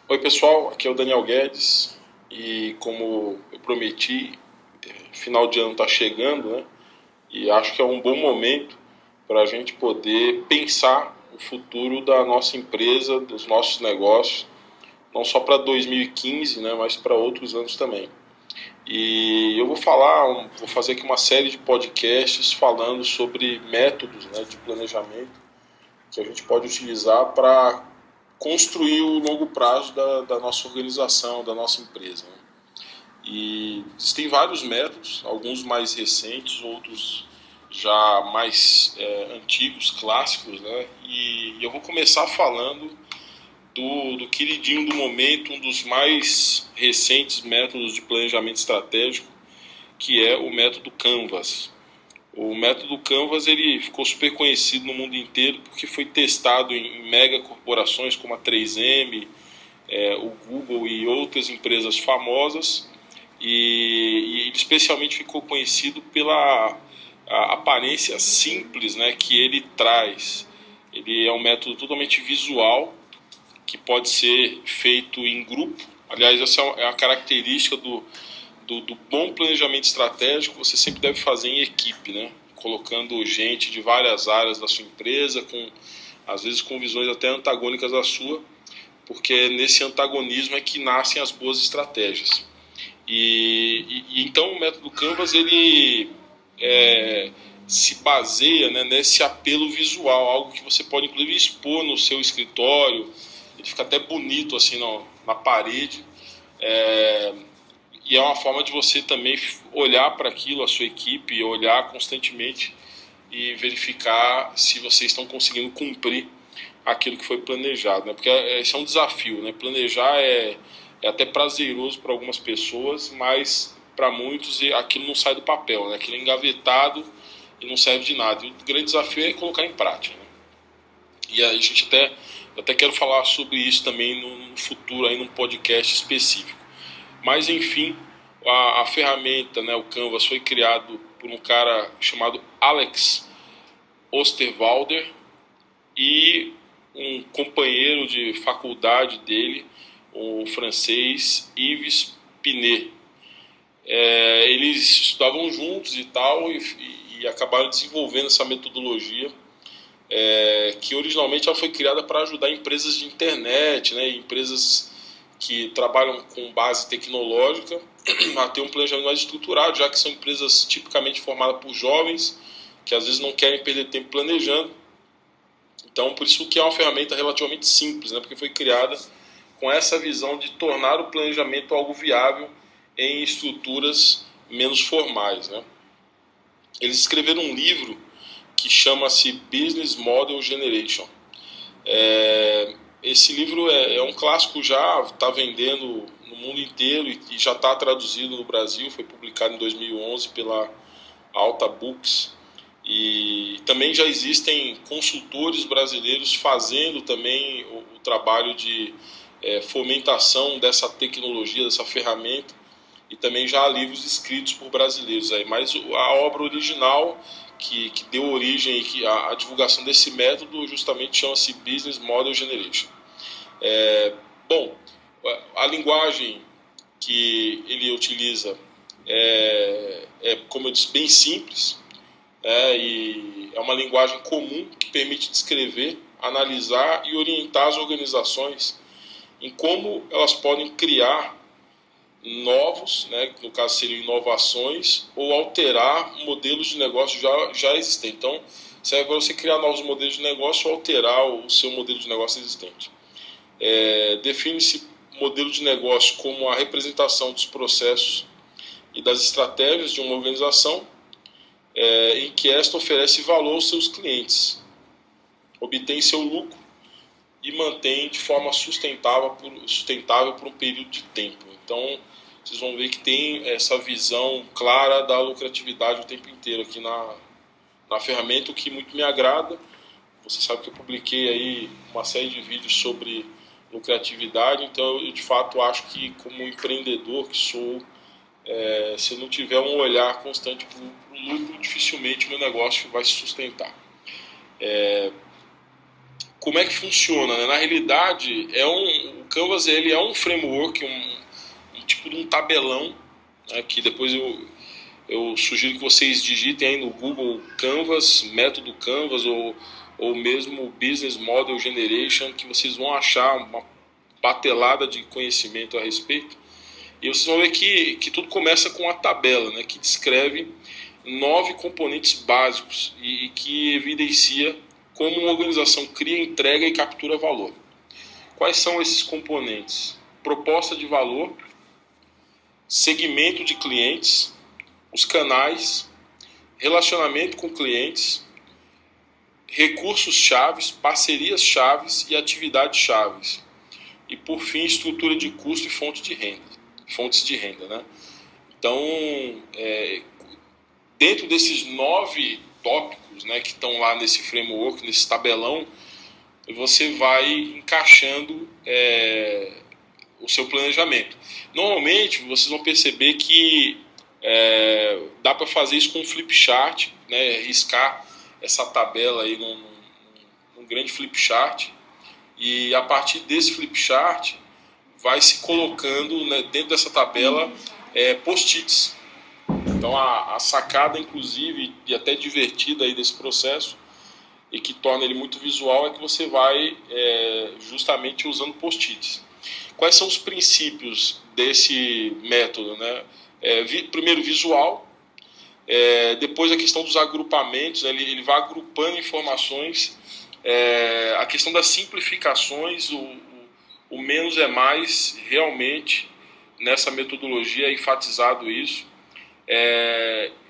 Oi pessoal, aqui é o Daniel Guedes e como eu prometi, final de ano está chegando, né? E acho que é um bom momento para a gente poder pensar o futuro da nossa empresa, dos nossos negócios, não só para 2015, né? Mas para outros anos também. E eu vou fazer aqui uma série de podcasts falando sobre métodos, né, de planejamento que a gente pode utilizar para construir o longo prazo da nossa organização, da nossa empresa, né? E existem vários métodos, alguns mais recentes, outros já mais antigos, clássicos, né? E eu vou começar falando do queridinho do momento, um dos mais recentes métodos de planejamento estratégico, que é o método Canvas. O método Canvas ele ficou super conhecido no mundo inteiro porque foi testado em mega corporações como a 3M, o Google e outras empresas famosas, e ele especialmente ficou conhecido pela aparência simples, né, que ele traz. Ele é um método totalmente visual que pode ser feito em grupo. Aliás, essa é a característica do bom planejamento estratégico. Você sempre deve fazer em equipe, né? Colocando gente de várias áreas da sua empresa, às vezes com visões até antagônicas à sua, porque nesse antagonismo é que nascem as boas estratégias. Então o método Canvas ele se baseia, né, nesse apelo visual, algo que você pode inclusive expor no seu escritório. Ele fica até bonito assim na parede. E é uma forma de você também olhar para aquilo, a sua equipe, olhar constantemente e verificar se vocês estão conseguindo cumprir aquilo que foi planejado, né? Porque esse é um desafio, né? Planejar é até prazeroso para algumas pessoas, mas para muitos aquilo não sai do papel, né? Aquilo é engavetado e não serve de nada. E o grande desafio é colocar em prática, né? E a gente até quero falar sobre isso também no futuro, aí num podcast específico. Mas enfim, a ferramenta, né, o Canvas, foi criado por um cara chamado Alex Osterwalder e um companheiro de faculdade dele, o francês Yves Pinet. Eles estudavam juntos e tal e acabaram desenvolvendo essa metodologia que originalmente ela foi criada para ajudar empresas de internet, né, empresas que trabalham com base tecnológica a ter um planejamento mais estruturado, já que são empresas tipicamente formadas por jovens que às vezes não querem perder tempo planejando. Então, por isso que é uma ferramenta relativamente simples, né, porque foi criada com essa visão de tornar o planejamento algo viável em estruturas menos formais, né. Eles escreveram um livro que chama-se Business Model Generation. Esse livro é um clássico, já está vendendo no mundo inteiro e já está traduzido no Brasil. Foi publicado em 2011 pela Alta Books. E também já existem consultores brasileiros fazendo também o trabalho de fomentação dessa tecnologia, dessa ferramenta, e também já há livros escritos por brasileiros aí, mas a obra original que deu origem e que a divulgação desse método justamente chama-se Business Model Generation. Bom, a linguagem que ele utiliza como eu disse, bem simples, e é uma linguagem comum que permite descrever, analisar e orientar as organizações em como elas podem criar novos, né, que no caso seriam inovações, ou alterar modelos de negócio já existentes. Então, serve para você criar novos modelos de negócio ou alterar o seu modelo de negócio existente. Define-se modelo de negócio como a representação dos processos e das estratégias de uma organização em que esta oferece valor aos seus clientes, obtém seu lucro e mantém de forma sustentável por um período de tempo. Então, vocês vão ver que tem essa visão clara da lucratividade o tempo inteiro aqui na ferramenta, o que muito me agrada. Você sabe que eu publiquei aí uma série de vídeos sobre lucratividade, então eu de fato acho que, como empreendedor que sou, se eu não tiver um olhar constante para o lucro, dificilmente o meu negócio vai se sustentar. Como é que funciona, né? Na realidade, Canvas ele é um framework, um tipo de um tabelão, né, que depois eu sugiro que vocês digitem aí no Google Canvas, método Canvas ou mesmo Business Model Generation, que vocês vão achar uma batelada de conhecimento a respeito. E vocês vão ver que tudo começa com a tabela, né, que descreve 9 componentes básicos e que evidencia como uma organização cria, entrega e captura valor. Quais são esses componentes? Proposta de valor, segmento de clientes, os canais, relacionamento com clientes, recursos chaves, parcerias chaves e atividades chaves. E por fim, estrutura de custo e fontes de renda, né? Então, dentro desses 9 tópicos, né, que estão lá nesse framework, nesse tabelão, você vai encaixando o seu planejamento. Normalmente, vocês vão perceber que dá para fazer isso com um flip chart, né, riscar essa tabela aí num grande flip chart, e a partir desse flip chart vai se colocando, né, dentro dessa tabela post-its. Então a sacada, inclusive, e até divertida aí desse processo, e que torna ele muito visual, é que você vai justamente usando post-its. Quais são os princípios desse método, né? Primeiro, visual. Depois a questão dos agrupamentos, né? Ele vai agrupando informações. A questão das simplificações, o menos é mais, realmente, nessa metodologia é enfatizado isso.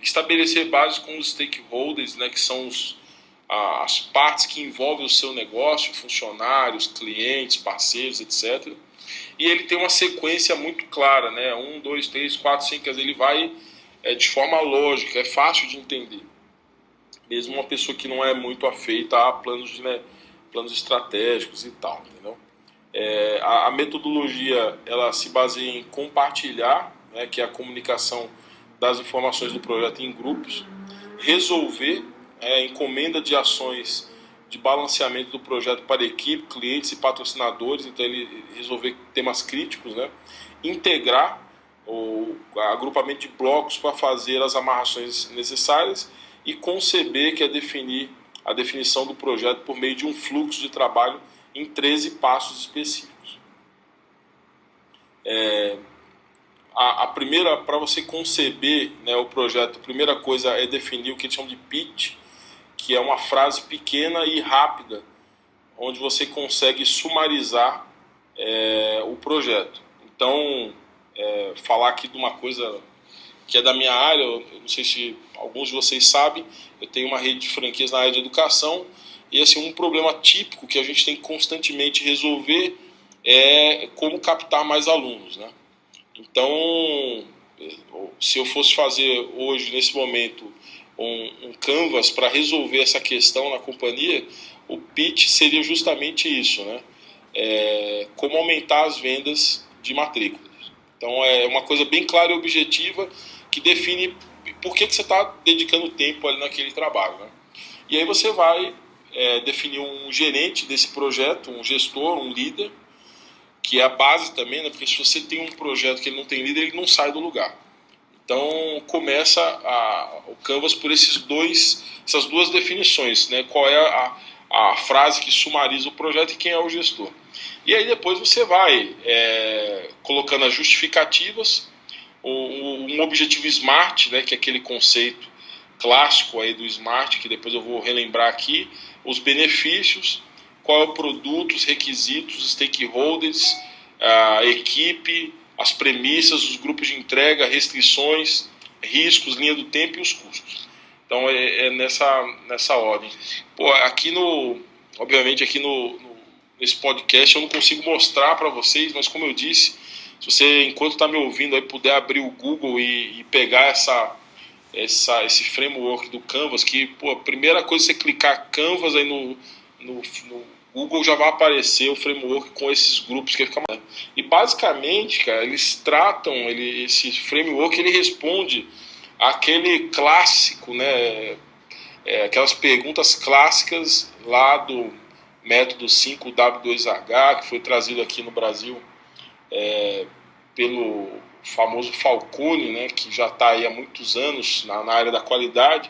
Estabelecer bases com os stakeholders, né, que são as partes que envolvem o seu negócio, funcionários, clientes, parceiros, etc. E ele tem uma sequência muito clara, né? 1, 2, 3, 4, 5, ele vai de forma lógica, é fácil de entender. Mesmo uma pessoa que não é muito afeita a planos estratégicos e tal, entendeu? A metodologia, ela se baseia em compartilhar, né, que é a comunicação das informações do projeto em grupos, resolver encomenda de ações de balanceamento do projeto para equipe, clientes e patrocinadores, então ele resolver temas críticos, né? Integrar o agrupamento de blocos para fazer as amarrações necessárias e conceber, que é definir a definição do projeto por meio de um fluxo de trabalho em 13 passos específicos. A primeira, para você conceber, né, o projeto, a primeira coisa é definir o que eles chamam de pitch, que é uma frase pequena e rápida, onde você consegue sumarizar o projeto. Então, falar aqui de uma coisa que é da minha área, eu não sei se alguns de vocês sabem, eu tenho uma rede de franquias na área de educação, e assim, um problema típico que a gente tem que constantemente resolver é como captar mais alunos, né? Então, se eu fosse fazer hoje, nesse momento, um canvas para resolver essa questão na companhia, o pitch seria justamente isso, né? Como aumentar as vendas de matrículas. Então é uma coisa bem clara e objetiva que define por que você está dedicando tempo ali naquele trabalho, né? E aí você vai definir um gerente desse projeto, um gestor, um líder, que é a base também, né? Porque se você tem um projeto que ele não tem líder, ele não sai do lugar. Então começa o Canvas por essas duas definições, né? Qual é a frase que sumariza o projeto e quem é o gestor. E aí depois você vai colocando as justificativas, um objetivo SMART, né? Que é aquele conceito clássico aí do SMART, que depois eu vou relembrar aqui, os benefícios, qual é o produto, os requisitos, os stakeholders, a equipe, as premissas, os grupos de entrega, restrições, riscos, linha do tempo e os custos. Então nessa ordem. Obviamente aqui nesse podcast eu não consigo mostrar para vocês, mas como eu disse, se você, enquanto está me ouvindo, aí, puder abrir o Google e pegar esse framework do Canvas, que a primeira coisa é você clicar Canvas aí no Google, já vai aparecer o framework com esses grupos que fica mais. E basicamente, cara, eles tratam, esse framework ele responde àquele clássico, né, aquelas perguntas clássicas lá do método 5W2H, que foi trazido aqui no Brasil pelo famoso Falcone, né, que já está aí há muitos anos na área da qualidade.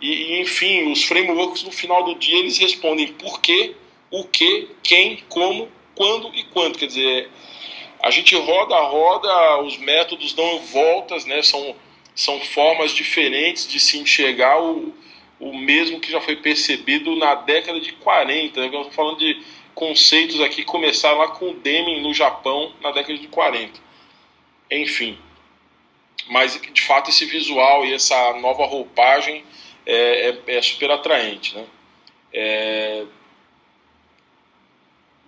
Enfim, os frameworks no final do dia eles respondem por quê, o que, quem, como, quando e quanto. Quer dizer, a gente roda, os métodos dão voltas, né, são formas diferentes de se enxergar o mesmo que já foi percebido na década de 40. Nós estamos falando de conceitos aqui que começaram lá com o Deming no Japão na década de 40. Enfim, mas de fato esse visual e essa nova roupagem é super atraente, né?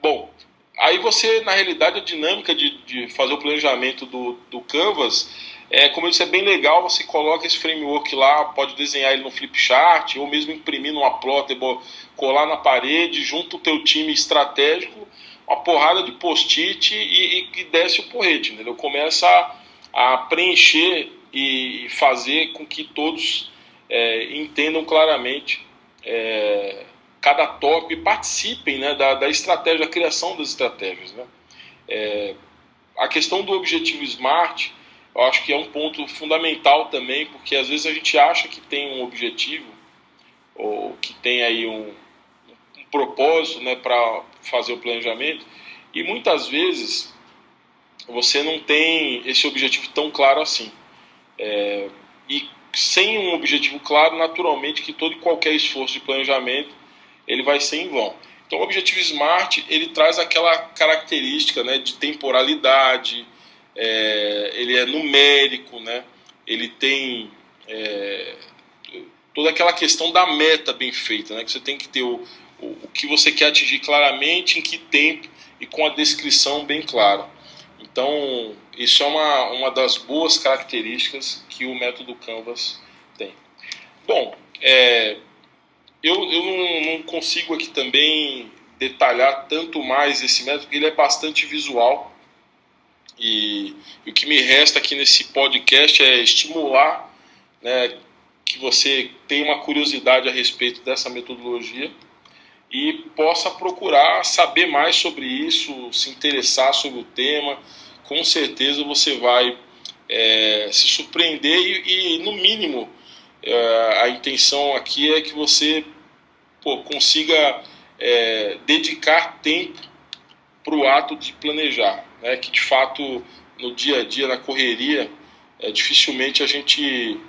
Bom, aí você, na realidade, a dinâmica de fazer o planejamento do Canvas, como eu disse, é bem legal. Você coloca esse framework lá, pode desenhar ele no flipchart, ou mesmo imprimir numa plottable, colar na parede, junto o teu time estratégico, uma porrada de post-it e desce o porrete, entendeu? Começa a preencher e fazer com que todos entendam claramente cada tópico e participem, né, da estratégia, da criação das estratégias, né? A questão do objetivo SMART, eu acho que é um ponto fundamental também, porque às vezes a gente acha que tem um objetivo, ou que tem aí um propósito, né, para fazer o planejamento, e muitas vezes você não tem esse objetivo tão claro assim. E sem um objetivo claro, naturalmente que todo e qualquer esforço de planejamento ele vai ser em vão. Então o objetivo SMART ele traz aquela característica, né, de temporalidade, ele é numérico, né, ele tem toda aquela questão da meta bem feita, né, que você tem que ter o que você quer atingir claramente, em que tempo e com a descrição bem clara. Então isso é uma das boas características que o método Canvas tem. Bom, eu não consigo aqui também detalhar tanto mais esse método, porque ele é bastante visual. E o que me resta aqui nesse podcast é estimular, né, que você tenha uma curiosidade a respeito dessa metodologia e possa procurar saber mais sobre isso, se interessar sobre o tema. Com certeza você vai se surpreender e no mínimo, a intenção aqui é que você consiga dedicar tempo para o ato de planejar, né? Que de fato no dia a dia, na correria, dificilmente a gente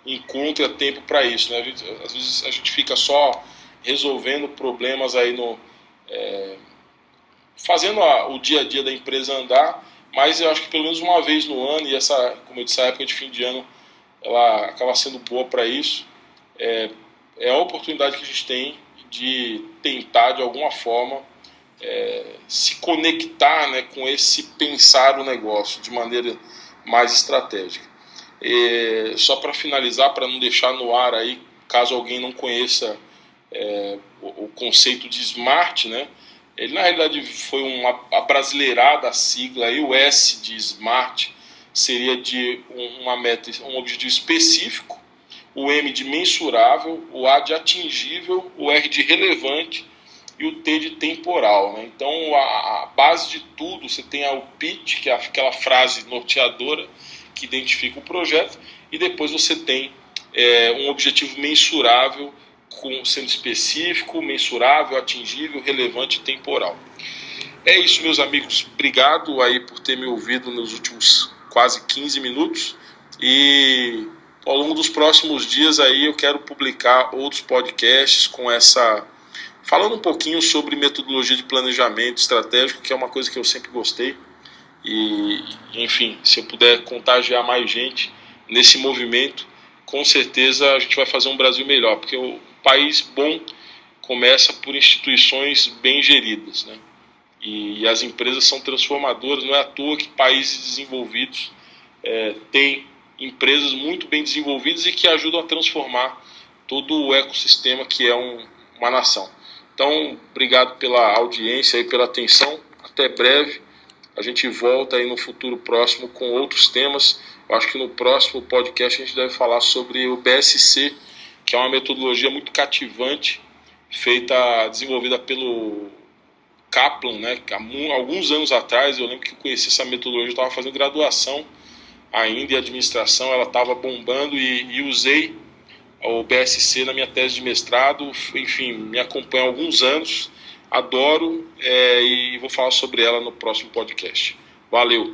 encontra tempo para isso, né? Às vezes a gente fica só resolvendo problemas aí fazendo o dia a dia da empresa andar, mas eu acho que pelo menos uma vez no ano, e essa, como eu disse, a época de fim de ano ela acaba sendo boa para isso. É a oportunidade que a gente tem de tentar de alguma forma se conectar, né, com esse pensar o negócio de maneira mais estratégica. Só para finalizar, para não deixar no ar aí, caso alguém não conheça o conceito de SMART, né, ele na realidade foi uma abrasileirada a sigla, aí o S de SMART seria de uma meta, um objetivo específico, o M de mensurável, o A de atingível, o R de relevante e o T de temporal, né? Então a base de tudo, você tem o pitch, que é aquela frase norteadora que identifica o projeto, e depois você tem um objetivo mensurável, sendo específico, mensurável, atingível, relevante e temporal. É isso, meus amigos. Obrigado aí por ter me ouvido nos últimos quase 15 minutos. E ao longo dos próximos dias aí eu quero publicar outros podcasts falando um pouquinho sobre metodologia de planejamento estratégico, que é uma coisa que eu sempre gostei. E, enfim, se eu puder contagiar mais gente nesse movimento, com certeza a gente vai fazer um Brasil melhor, porque o país bom começa por instituições bem geridas, né? E as empresas são transformadoras. Não é à toa que países desenvolvidos têm empresas muito bem desenvolvidas e que ajudam a transformar todo o ecossistema que é uma nação. Então, obrigado pela audiência e pela atenção. Até breve. A gente volta aí no futuro próximo com outros temas. Eu acho que no próximo podcast a gente deve falar sobre o BSC, que é uma metodologia muito cativante, desenvolvida pelo Kaplan, né? Alguns anos atrás eu lembro que eu conheci essa metodologia, eu estava fazendo graduação ainda em administração, ela estava bombando e usei o BSC na minha tese de mestrado, enfim, me acompanha há alguns anos, adoro, e vou falar sobre ela no próximo podcast. Valeu!